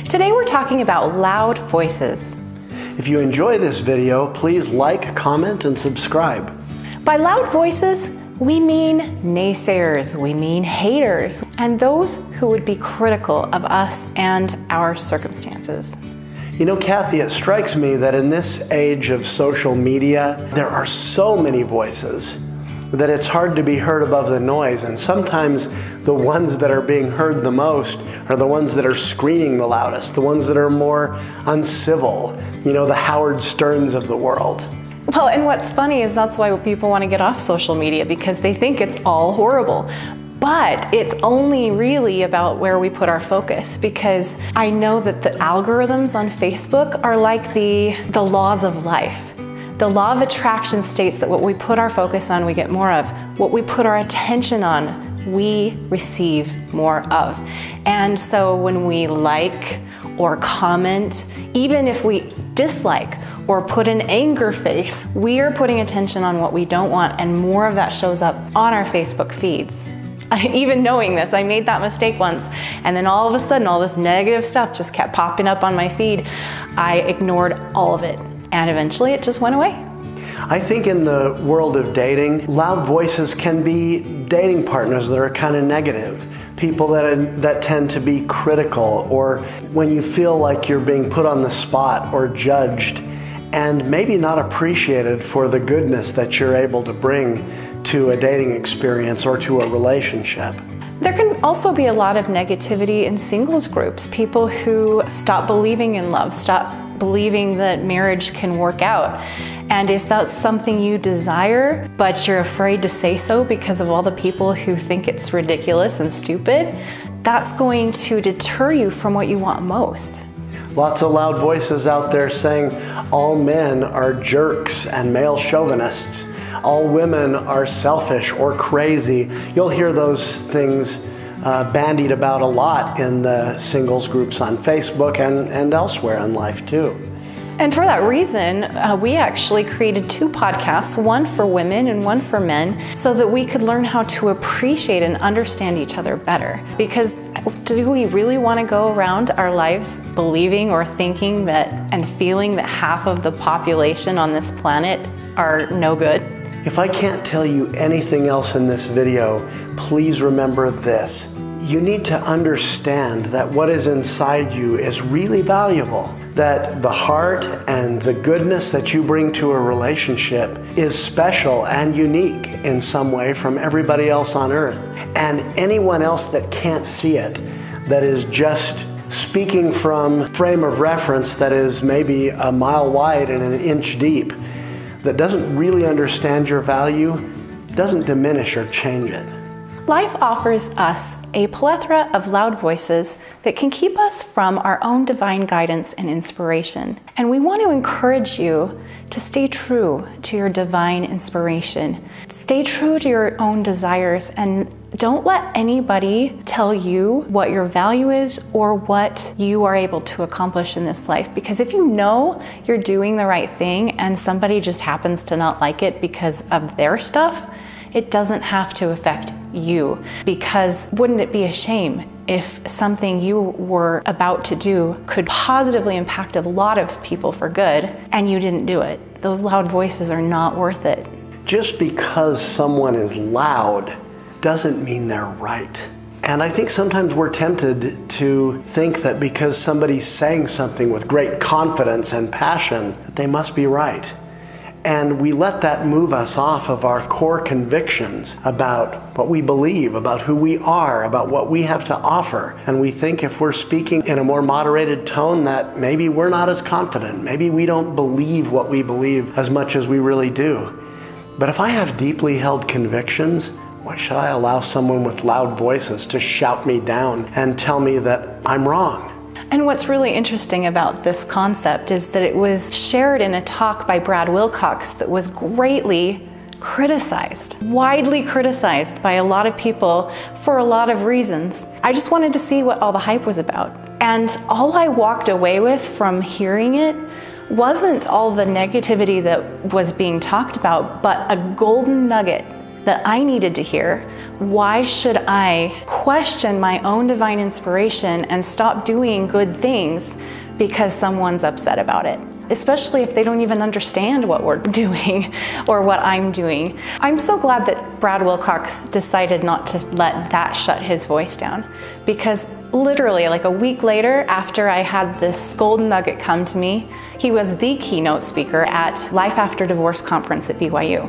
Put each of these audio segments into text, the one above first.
Today we're talking about loud voices. If you enjoy this video, please like, comment, and subscribe. By loud voices, we mean naysayers, we mean haters, and those who would be critical of us and our circumstances. You know, Cathy, it strikes me that in this age of social media, there are so many voices that it's hard to be heard above the noise, and sometimes the ones that are being heard the most are the ones that are screaming the loudest, the ones that are more uncivil, you know, the Howard Sterns of the world. Well, and what's funny is that's why people want to get off social media, because they think it's all horrible. But it's only really about where we put our focus, because I know that the algorithms on Facebook are like the laws of life. The law of attraction states that what we put our focus on, we get more of. What we put our attention on, we receive more of. And so when we like or comment, even if we dislike or put an anger face, we are putting attention on what we don't want, and more of that shows up on our Facebook feeds. Even knowing this, I made that mistake once, and then all of a sudden all this negative stuff just kept popping up on my feed. I ignored all of it, and eventually it just went away. I think in the world of dating, loud voices can be dating partners that are kind of negative. People that tend to be critical, or when you feel like you're being put on the spot or judged and maybe not appreciated for the goodness that you're able to bring to a dating experience or to a relationship. There can also be a lot of negativity in singles groups. People who stop believing in love, stop believing that marriage can work out. And if that's something you desire, but you're afraid to say so because of all the people who think it's ridiculous and stupid, that's going to deter you from what you want most. Lots of loud voices out there saying all men are jerks and male chauvinists. All women are selfish or crazy. You'll hear those things bandied about a lot in the singles groups on Facebook and elsewhere in life too. And for that reason, we actually created 2 podcasts, one for women and one for men, so that we could learn how to appreciate and understand each other better. Because do we really want to go around our lives believing or thinking that and feeling that half of the population on this planet are no good? If I can't tell you anything else in this video, please remember this. You need to understand that what is inside you is really valuable, that the heart and the goodness that you bring to a relationship is special and unique in some way from everybody else on earth. And anyone else that can't see it, that is just speaking from a frame of reference that is maybe a mile wide and an inch deep, that doesn't really understand your value, doesn't diminish or change it. Life offers us a plethora of loud voices that can keep us from our own divine guidance and inspiration. And we want to encourage you to stay true to your divine inspiration. Stay true to your own desires, and don't let anybody tell you what your value is or what you are able to accomplish in this life. Because if you know you're doing the right thing and somebody just happens to not like it because of their stuff, it doesn't have to affect you. Because wouldn't it be a shame if something you were about to do could positively impact a lot of people for good and you didn't do it? Those loud voices are not worth it. Just because someone is loud doesn't mean they're right. And I think sometimes we're tempted to think that because somebody's saying something with great confidence and passion, that they must be right. And we let that move us off of our core convictions about what we believe, about who we are, about what we have to offer. And we think if we're speaking in a more moderated tone that maybe we're not as confident, maybe we don't believe what we believe as much as we really do. But if I have deeply held convictions, why should I allow someone with loud voices to shout me down and tell me that I'm wrong? And what's really interesting about this concept is that it was shared in a talk by Brad Wilcox that was greatly criticized, widely criticized by a lot of people for a lot of reasons. I just wanted to see what all the hype was about. And all I walked away with from hearing it wasn't all the negativity that was being talked about, but a golden nugget that I needed to hear. Why should I question my own divine inspiration and stop doing good things because someone's upset about it? Especially if they don't even understand what we're doing or what I'm doing. I'm so glad that Brad Wilcox decided not to let that shut his voice down, because literally like a week later, after I had this golden nugget come to me, he was the keynote speaker at Life After Divorce conference at BYU.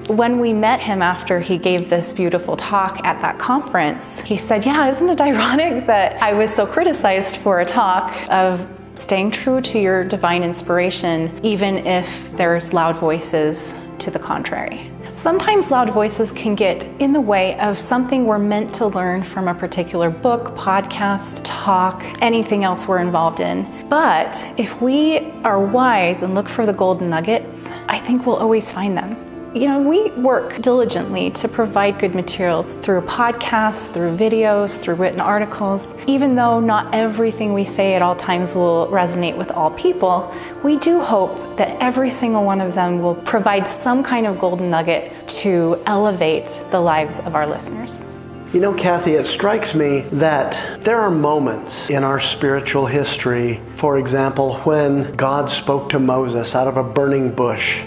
When we met him after he gave this beautiful talk at that conference, he said, yeah, isn't it ironic that I was so criticized for a talk of staying true to your divine inspiration, even if there's loud voices to the contrary. Sometimes loud voices can get in the way of something we're meant to learn from a particular book, podcast, talk, anything else we're involved in. But if we are wise and look for the golden nuggets, I think we'll always find them. You know, we work diligently to provide good materials through podcasts, through videos, through written articles. Even though not everything we say at all times will resonate with all people, we do hope that every single one of them will provide some kind of golden nugget to elevate the lives of our listeners. You know, Cathy, it strikes me that there are moments in our spiritual history, for example, when God spoke to Moses out of a burning bush,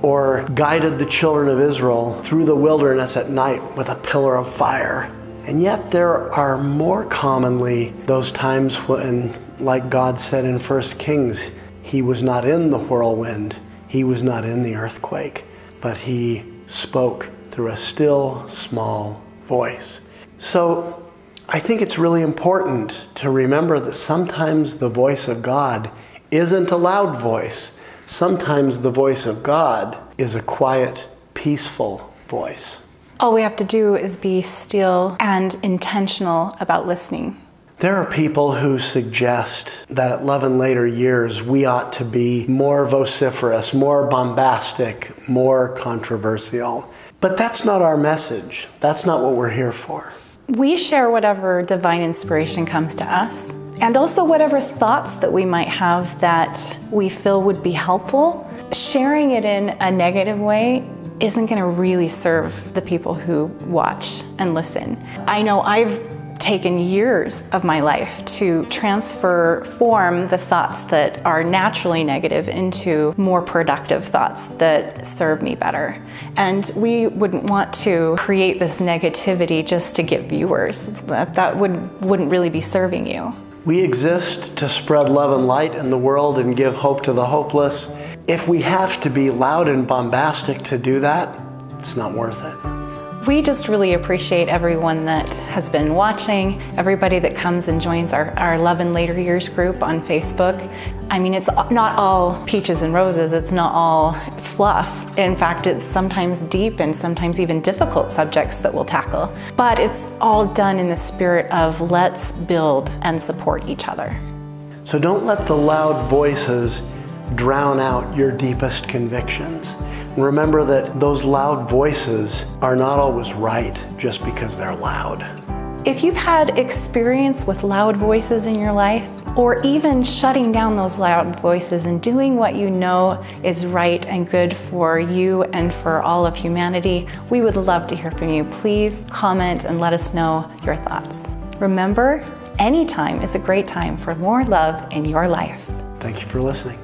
or guided the children of Israel through the wilderness at night with a pillar of fire. And yet there are more commonly those times when, like God said in 1 Kings, he was not in the whirlwind, he was not in the earthquake, but he spoke through a still, small voice. So I think it's really important to remember that sometimes the voice of God isn't a loud voice. Sometimes the voice of God is a quiet, peaceful voice. All we have to do is be still and intentional about listening. There are people who suggest that at Love in Later Years we ought to be more vociferous, more bombastic, more controversial. But that's not our message. That's not what we're here for. We share whatever divine inspiration comes to us, and also whatever thoughts that we might have that we feel would be helpful. Sharing it in a negative way isn't going to really serve the people who watch and listen. I know I've taken years of my life to form the thoughts that are naturally negative into more productive thoughts that serve me better. And we wouldn't want to create this negativity just to get viewers. That wouldn't really be serving you. We exist to spread love and light in the world and give hope to the hopeless. If we have to be loud and bombastic to do that, it's not worth it. We just really appreciate everyone that has been watching, everybody that comes and joins our Love in Later Years group on Facebook. I mean, it's not all peaches and roses, it's not all fluff. In fact, it's sometimes deep and sometimes even difficult subjects that we'll tackle. But it's all done in the spirit of let's build and support each other. So don't let the loud voices drown out your deepest convictions. Remember that those loud voices are not always right just because they're loud. If you've had experience with loud voices in your life, or even shutting down those loud voices and doing what you know is right and good for you and for all of humanity, we would love to hear from you. Please comment and let us know your thoughts. Remember, any time is a great time for more love in your life. Thank you for listening.